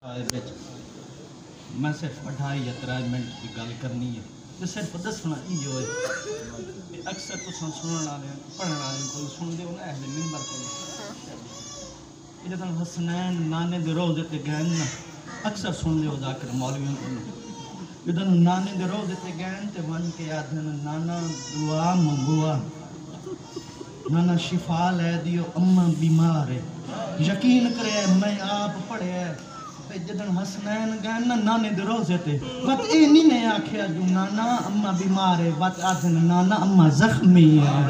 میں صرف 2.5 یا 3 منٹ کی گل کرنی ہے تو صرف دسنا یہ ہوئے اکثر تو سننے والے پڑھنے والے کو سنتے ہو نا اہل منبر کو جب حسنین نانے دے روزے تے گئے نا اکثر سنتے ہو ذاکر مولویوں کو جب نانے دے روزے تے گئے تے ون کے آدھن نانا دعا منگوا نانا شفا لے دیو اماں بیمار ہے یقین کرے میں آپ پڑھے ہے جدن حسنین گئے نا نانے دے روزے تے وقت اے نہیں نے آکھیا جو نانا اماں بیمار ہے وقت آدھن نانا اماں زخمی ہے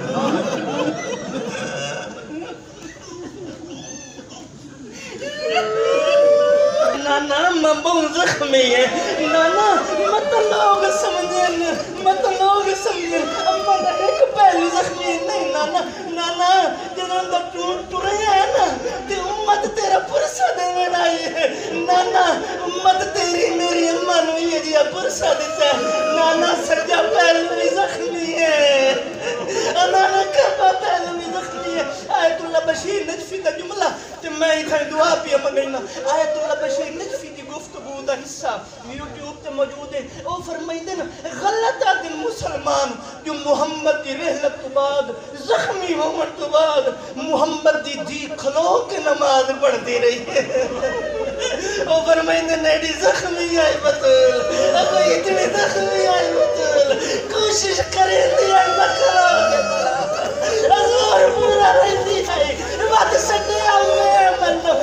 نانا اماں بہت زخمی ہے نانا مت لوگ سمجھیں اماں کا ایک پہلو زخمی ہے نہیں نانا نانا جدن دا ٹورے ہے نا تے امت تیرا پرسہ دے بنائی ہے نانا امت تیری میری اماں نو یہ جیا پرسہ دیتا ہے نانا سجا پہلو بھی زخمی ہے نانا کعبہ پہلو بھی زخمی ہے آیت اللہ بشیر نجفی کا جملہ تے میں ہی تھا دعا پیا منگینا آیت اللہ بشیر نجفی کی گفتگو دا حصہ یوٹیوب تے موجود ہے او فرمائی دے نا غلط دن مسلمان جو محمد دی رحلت تو بعد زخمی ہومن تو بعد محمد دی کھلو کے نماز پڑھ دی رہی ہے او فرمائی دے نیڈی زخمی آئی بطول اگو اتنی زخمی آئی بطول کوشش کریں دی آئی بکھلو کے ازور پورا رہی دی آئی بات سکے آؤ میں منو